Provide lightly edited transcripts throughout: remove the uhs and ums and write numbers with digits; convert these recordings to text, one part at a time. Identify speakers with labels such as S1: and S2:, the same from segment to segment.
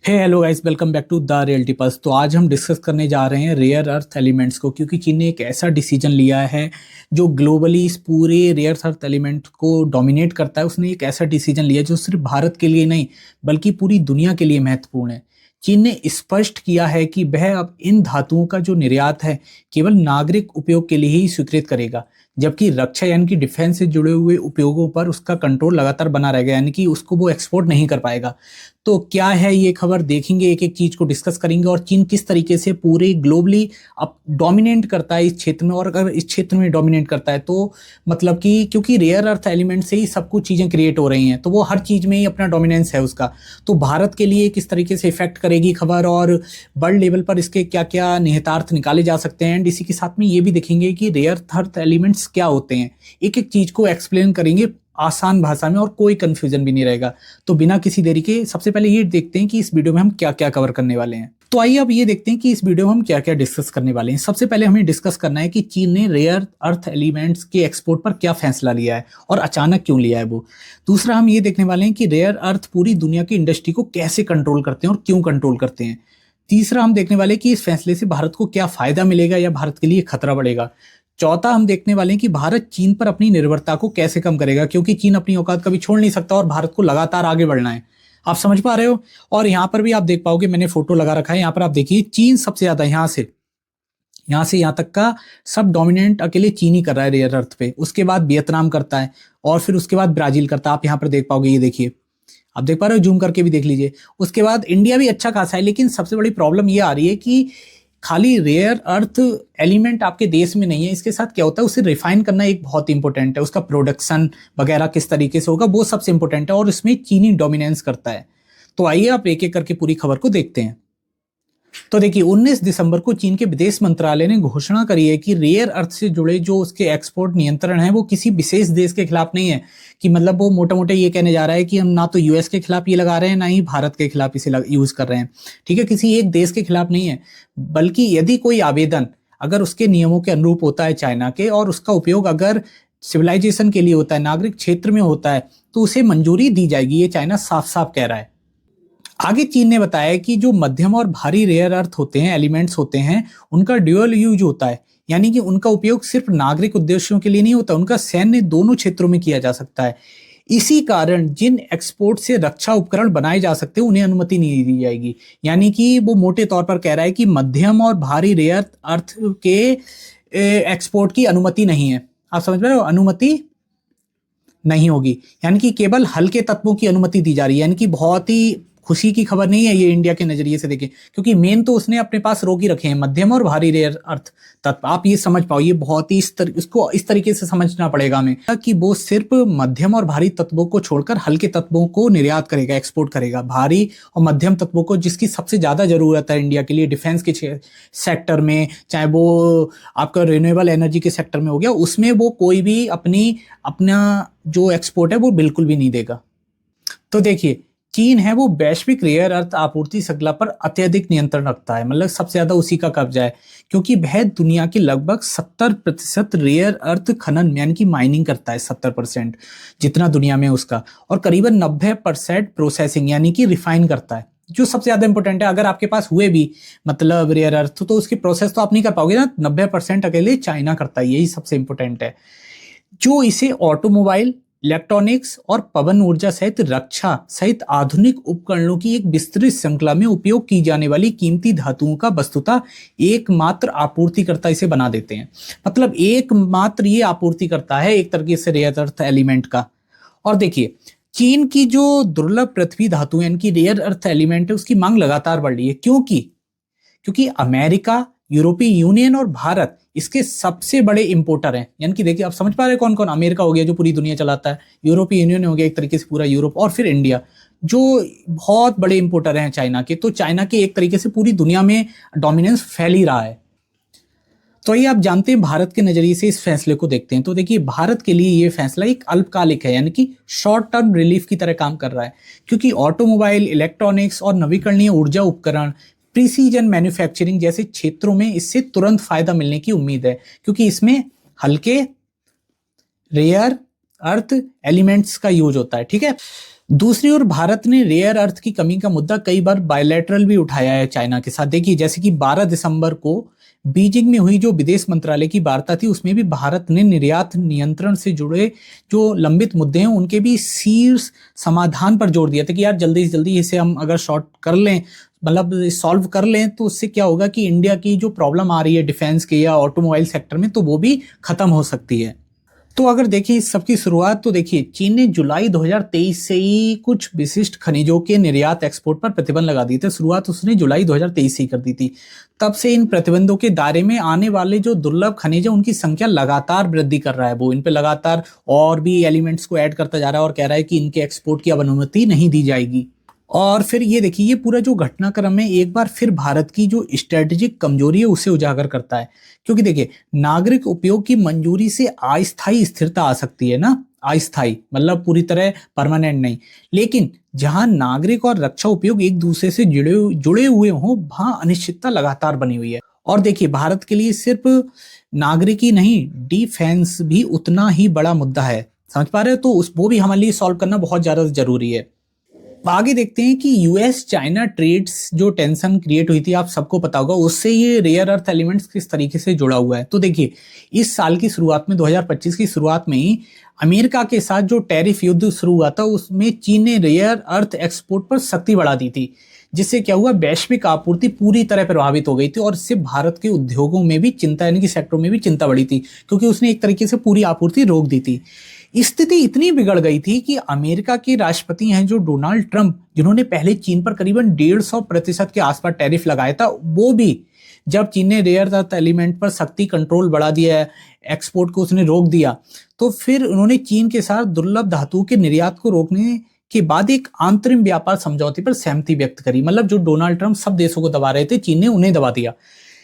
S1: Hello guys, welcome back to the reality pulse. तो आज हम डिस्कस करने जा रहे हैं रेयर अर्थ एलिमेंट्स को, क्योंकि चीन ने एक ऐसा डिसीजन लिया है जो ग्लोबली इस पूरे रेयर अर्थ एलिमेंट को डोमिनेट करता है। उसने एक ऐसा डिसीजन लिया जो सिर्फ भारत के लिए नहीं बल्कि पूरी दुनिया के लिए महत्वपूर्ण है। चीन ने स्पष्ट किया है कि वह अब इन धातुओं का जो निर्यात है केवल नागरिक उपयोग के लिए ही स्वीकृत करेगा, जबकि रक्षा यानी कि डिफेंस से जुड़े हुए उपयोगों पर उसका कंट्रोल लगातार बना रहेगा, यानी कि उसको वो एक्सपोर्ट नहीं कर पाएगा। तो क्या है ये खबर, देखेंगे, एक एक चीज को डिस्कस करेंगे और चीन किस तरीके से पूरे ग्लोबली अब डोमिनेट करता है इस क्षेत्र में। और अगर इस क्षेत्र में डोमिनेट करता है तो मतलब कि क्योंकि रेयर अर्थ एलिमेंट से ही सब कुछ चीजें क्रिएट हो रही हैं, तो वो हर चीज में ही अपना डोमिनेंस है उसका। तो भारत के लिए किस तरीके से इफेक्ट करेगी खबर और वर्ल्ड लेवल पर इसके क्या क्या निहितार्थ निकाले जा सकते हैं। एंड इसी के साथ में ये भी देखेंगे कि रेयर अर्थ एलिमेंट्स क्या होते हैं, एक एक चीज को एक्सप्लेन करेंगे आसान भाषा में और कोई कंफ्यूजन भी नहीं रहेगा। तो बिना किसी देरी के सबसे पहले ये देखते हैं कि इस वीडियो में हम क्या क्या कवर करने वाले हैं। तो आइए अब ये देखते हैं कि इस वीडियो में हम क्या क्या डिस्कस करने वाले हैं। सबसे पहले हमें डिस्कस करना है कि चीन ने रेयर अर्थ एलिमेंट्स के एक्सपोर्ट पर क्या फैसला लिया है और अचानक क्यों लिया है वो। दूसरा हम ये देखने वाले हैं कि रेयर अर्थ पूरी दुनिया की इंडस्ट्री को कैसे कंट्रोल करते हैं और क्यों कंट्रोल करते हैं। तीसरा हम देखने वाले हैं कि इस फैसले से भारत को क्या फायदा मिलेगा या भारत के लिए खतरा बढ़ेगा। चौथा हम देखने वाले हैं कि भारत चीन पर अपनी निर्भरता को कैसे कम करेगा, क्योंकि चीन अपनी औकात कभी छोड़ नहीं सकता और भारत को लगातार आगे बढ़ना है। आप समझ पा रहे हो। और यहाँ पर भी आप देख पाओगे, मैंने फोटो लगा रखा है, यहाँ पर आप देखिए चीन सबसे ज्यादा यहाँ से यहाँ तक का सब डोमिनेंट अकेले चीन ही कर रहा है रेयर अर्थ पे। उसके बाद वियतनाम करता है और फिर उसके बाद ब्राजील करता है। आप यहाँ पर देख पाओगे, ये देखिए, आप देख पा रहे हो, जूम करके भी देख लीजिए। उसके बाद इंडिया भी अच्छा खासा है, लेकिन सबसे बड़ी प्रॉब्लम ये आ रही है कि खाली रेयर अर्थ एलिमेंट आपके देश में नहीं है, इसके साथ क्या होता है उसे रिफाइन करना एक बहुत इंपॉर्टेंट है। उसका प्रोडक्शन वगैरह किस तरीके से होगा वो सबसे इंपॉर्टेंट है और इसमें चीनी डोमिनेंस करता है। तो आइए आप एक एक करके पूरी खबर को देखते हैं। तो देखिए 19 दिसंबर को चीन के विदेश मंत्रालय ने घोषणा करी है कि रेयर अर्थ से जुड़े जो उसके एक्सपोर्ट नियंत्रण है वो किसी विशेष देश के खिलाफ नहीं है। कि मतलब वो मोटा मोटा ये कहने जा रहा है कि हम ना तो यूएस के खिलाफ ये लगा रहे हैं ना ही भारत के खिलाफ इसे यूज कर रहे हैं। ठीक है, किसी एक देश के खिलाफ नहीं है, बल्कि यदि कोई आवेदन अगर उसके नियमों के अनुरूप होता है चाइना के और उसका उपयोग अगर सिविलाइजेशन के लिए होता है, नागरिक क्षेत्र में होता है, तो उसे मंजूरी दी जाएगी। ये चाइना साफ साफ कह रहा है। आगे चीन ने बताया कि जो मध्यम और भारी रेयर अर्थ होते हैं, एलिमेंट्स होते हैं, उनका ड्यूअल यूज होता है, यानी कि उनका उपयोग सिर्फ नागरिक उद्देश्यों के लिए नहीं होता, उनका सैन्य दोनों क्षेत्रों में किया जा सकता है। इसी कारण जिन एक्सपोर्ट से रक्षा उपकरण बनाए जा सकते हैं उन्हें अनुमति नहीं दी जाएगी। यानी कि वो मोटे तौर पर कह रहा है कि मध्यम और भारी रेयर अर्थ के एक्सपोर्ट की अनुमति नहीं है। आप समझ रहे हो, अनुमति नहीं होगी, यानी कि केवल हल्के तत्वों की अनुमति दी जा रही है। यानी कि बहुत ही खुशी की खबर नहीं है ये इंडिया के नजरिए से देखें, क्योंकि मेन तो उसने अपने पास रोक ही रखे हैं मध्यम और भारी रेयर अर्थ तत्व। आप ये समझ पाओ, ये बहुत ही इसको इस तरीके से समझना पड़ेगा हमें कि वो सिर्फ मध्यम और भारी तत्वों को छोड़कर हल्के तत्वों को निर्यात करेगा, एक्सपोर्ट करेगा। भारी और मध्यम तत्वों को, जिसकी सबसे ज्यादा जरूरत है इंडिया के लिए डिफेंस के सेक्टर में, चाहे वो आपका रिन्यूएबल एनर्जी के सेक्टर में हो गया, उसमें वो कोई भी अपना जो एक्सपोर्ट है वो बिल्कुल भी नहीं देगा। तो देखिए चीन है वो वैश्विक रेयर अर्थ आपूर्ति श्रृंखला पर अत्यधिक नियंत्रण रखता है, मतलब सबसे ज्यादा उसी का कब्जा है, क्योंकि वह दुनिया की लगभग 70% रेयर अर्थ खनन यानी कि माइनिंग करता है। 70% जितना दुनिया में उसका, और करीबन 90% प्रोसेसिंग यानी कि रिफाइन करता है, जो सबसे ज्यादा इंपॉर्टेंट है। अगर आपके पास हुए भी मतलब रेयर अर्थ तो उसकी प्रोसेस तो आप नहीं कर पाओगे ना, 90% अकेले चाइना करता है, यही सबसे इंपॉर्टेंट है। जो इसे ऑटोमोबाइल, इलेक्ट्रॉनिक्स और पवन ऊर्जा सहित रक्षा सहित आधुनिक उपकरणों की एक विस्तृत श्रृंखला में उपयोग की जाने वाली कीमती धातुओं का वस्तुतः एकमात्र आपूर्तिकर्ता इसे बना देते हैं। मतलब एकमात्र ये आपूर्ति करता है एक तरीके से रेयर अर्थ एलिमेंट का। और देखिए चीन की जो दुर्लभ पृथ्वी धातु यानी कि रेयर अर्थ एलिमेंट है उसकी मांग लगातार बढ़ रही है। क्योंकि अमेरिका, यूरोपीय यूनियन और भारत इसके सबसे बड़े इंपोर्टर हैं। यानी कि देखिए आप समझ पा रहे हैं कौन कौन। अमेरिका हो गया जो पूरी दुनिया चलाता है, यूरोपीय यूनियन हो गया एक तरीके से पूरा यूरोप, और फिर इंडिया जो बहुत बड़े इंपोर्टर हैं चाइना के। तो चाइना के एक तरीके से पूरी दुनिया में डोमिनेंस फैल ही रहा है। तो ये आप जानते हैं भारत के नजरिए से इस फैसले को देखते हैं। तो देखिए भारत के लिए ये फैसला एक अल्पकालिक है, यानी कि शॉर्ट टर्म रिलीफ की तरह काम कर रहा है, क्योंकि ऑटोमोबाइल, इलेक्ट्रॉनिक्स और नवीकरणीय ऊर्जा उपकरण, प्रिसीजन मैन्युफैक्चरिंग जैसे क्षेत्रों में इससे तुरंत फायदा मिलने की उम्मीद है, क्योंकि इसमें हल्के रेयर अर्थ एलिमेंट्स का यूज होता है। ठीक है, दूसरी ओर भारत ने रेयर अर्थ की कमी का मुद्दा कई बार बायलैटरल भी उठाया है चाइना के साथ। देखिए जैसे कि 12 दिसंबर को बीजिंग में हुई जो विदेश मंत्रालय की वार्ता थी, उसमें भी भारत ने निर्यात नियंत्रण से जुड़े जो लंबित मुद्दे हैं उनके भी शीर्ष समाधान पर जोर दिया था कि यार जल्दी से जल्दी इसे हम अगर शॉर्ट कर लें, मतलब सॉल्व कर लें, तो उससे क्या होगा कि इंडिया की जो प्रॉब्लम आ रही है डिफेंस के या ऑटोमोबाइल सेक्टर में, तो वो भी खत्म हो सकती है। तो अगर देखिए इस सबकी शुरुआत, तो देखिए चीन ने जुलाई 2023 से ही कुछ विशिष्ट खनिजों के निर्यात एक्सपोर्ट पर प्रतिबंध लगा दिए थे। शुरुआत उसने जुलाई 2023 से ही कर दी थी। तब से इन प्रतिबंधों के दायरे में आने वाले जो दुर्लभ खनिज है उनकी संख्या लगातार वृद्धि कर रहा है। वो इन पे लगातार और भी एलिमेंट्स को ऐड करता जा रहा है और कह रहा है कि इनके एक्सपोर्ट की अब अनुमति नहीं दी जाएगी। और फिर ये देखिए ये पूरा जो घटनाक्रम है एक बार फिर भारत की जो स्ट्रेटेजिक कमजोरी है उसे उजागर करता है। क्योंकि देखिए नागरिक उपयोग की मंजूरी से अस्थायी स्थिरता आ सकती है ना, अस्थायी मतलब पूरी तरह परमानेंट नहीं। लेकिन जहां नागरिक और रक्षा उपयोग एक दूसरे से जुड़े हुए हों, वहां अनिश्चितता लगातार बनी हुई है। और देखिए भारत के लिए सिर्फ नागरिक ही नहीं, डिफेंस भी उतना ही बड़ा मुद्दा है। समझ पा रहे हो? तो उस वो भी हमारे लिए सॉल्व करना बहुत ज्यादा जरूरी है। आगे देखते हैं कि यूएस चाइना ट्रेड्स जो टेंशन क्रिएट हुई थी, आप सबको पता होगा, उससे ये रेयर अर्थ एलिमेंट्स किस तरीके से जुड़ा हुआ है। तो देखिए इस साल की शुरुआत में 2025 की शुरुआत में ही अमेरिका के साथ जो टैरिफ युद्ध शुरू हुआ था उसमें चीन ने रेयर अर्थ एक्सपोर्ट पर सख्ती बढ़ा दी थी, जिससे क्या हुआ वैश्विक आपूर्ति पूरी तरह प्रभावित हो गई थी और इससे भारत के उद्योगों में भी चिंता, यानी कि सेक्टरों में भी चिंता बढ़ी थी, क्योंकि उसने एक तरीके से पूरी आपूर्ति रोक दी थी। स्थिति इतनी बिगड़ गई थी कि अमेरिका के राष्ट्रपति हैं जो डोनाल्ड ट्रंप, जिन्होंने पहले चीन पर करीबन 150% के आसपास टैरिफ लगाया था, वो भी जब चीन ने रेयर अर्थ एलिमेंट पर सख्ती कंट्रोल बढ़ा दिया है, एक्सपोर्ट को उसने रोक दिया, तो फिर उन्होंने चीन के साथ दुर्लभ धातुओं के निर्यात को रोकने के बाद एक अंतरिम व्यापार समझौते पर सहमति व्यक्त करी। मतलब जो डोनाल्ड ट्रंप सब देशों को दबा रहे थे, चीन ने उन्हें दबा दिया,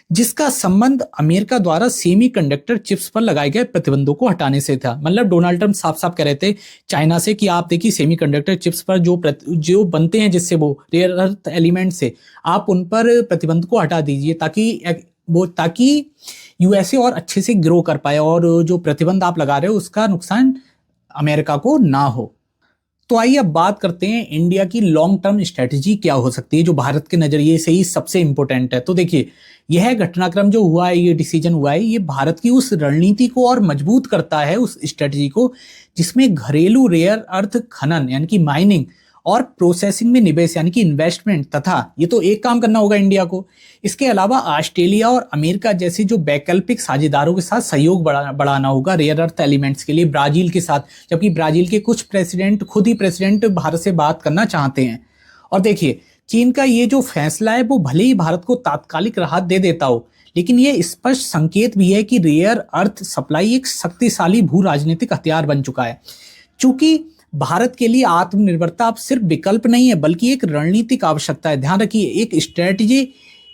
S1: जिसका संबंध अमेरिका द्वारा सेमीकंडक्टर चिप्स पर लगाए गए प्रतिबंधों को हटाने से था। मतलब डोनाल्ड ट्रंप साफ साफ कह रहे थे चाइना से कि आप देखिए सेमीकंडक्टर चिप्स पर जो बनते हैं जिससे वो रेयर अर्थ एलिमेंट से, आप उन पर प्रतिबंध को हटा दीजिए ताकि यूएसए और अच्छे से ग्रो कर पाए और जो प्रतिबंध आप लगा रहे हो उसका नुकसान अमेरिका को ना हो। तो आइए अब बात करते हैं इंडिया की लॉन्ग टर्म स्ट्रेटेजी क्या हो सकती है, जो भारत के नजरिए से ही सबसे इंपॉर्टेंट है। तो देखिए यह घटनाक्रम जो हुआ है, ये डिसीजन हुआ है, ये भारत की उस रणनीति को और मजबूत करता है, उस स्ट्रेटेजी को जिसमें घरेलू रेयर अर्थ खनन यानी कि माइनिंग और प्रोसेसिंग में निवेश यानी कि इन्वेस्टमेंट, तथा ये तो एक काम करना होगा इंडिया को, इसके अलावा ऑस्ट्रेलिया और अमेरिका जैसे जो वैकल्पिक साझेदारों के साथ सहयोग बढ़ाना होगा रेयर अर्थ एलिमेंट्स के लिए, ब्राजील के साथ, जबकि ब्राजील के कुछ प्रेसिडेंट, खुद ही प्रेसिडेंट भारत से बात करना चाहते हैं। और देखिए चीन का ये जो फैसला है वो भले ही भारत को तात्कालिक राहत दे देता हो, लेकिन ये स्पष्ट संकेत भी है कि रेयर अर्थ सप्लाई एक शक्तिशाली भू राजनीतिक हथियार बन चुका है। चूंकि भारत के लिए आत्मनिर्भरता अब सिर्फ विकल्प नहीं है बल्कि एक रणनीतिक आवश्यकता है। ध्यान रखिए, एक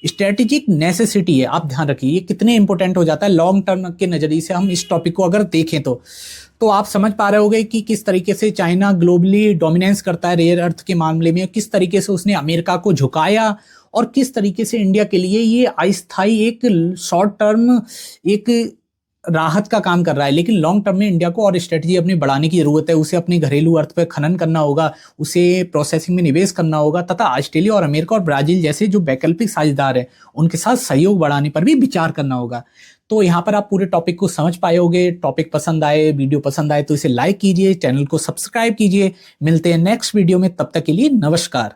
S1: स्ट्रेटेजिक नेसेसिटी है। आप ध्यान रखिए ये कितने इंपॉर्टेंट हो जाता है लॉन्ग टर्म के नजरिए से हम इस टॉपिक को अगर देखें तो आप समझ पा रहे होंगे कि किस तरीके से चाइना ग्लोबली डोमिनेंस करता है रेयर अर्थ के मामले में, किस तरीके से उसने अमेरिका को झुकाया और किस तरीके से इंडिया के लिए ये अस्थायी एक शॉर्ट टर्म एक राहत का काम कर रहा है। लेकिन लॉन्ग टर्म में इंडिया को और स्ट्रेटजी अपनी बढ़ाने की जरूरत है। उसे अपने घरेलू अर्थ पर खनन करना होगा, उसे प्रोसेसिंग में निवेश करना होगा, तथा ऑस्ट्रेलिया और अमेरिका और ब्राजील जैसे जो वैकल्पिक साझेदार है उनके साथ सहयोग बढ़ाने पर भी विचार करना होगा। तो यहाँ पर आप पूरे टॉपिक को समझ पाए होगे। टॉपिक पसंद आए, वीडियो पसंद आए तो इसे लाइक कीजिए, चैनल को सब्सक्राइब कीजिए। मिलते हैं नेक्स्ट वीडियो में, तब तक के लिए नमस्कार।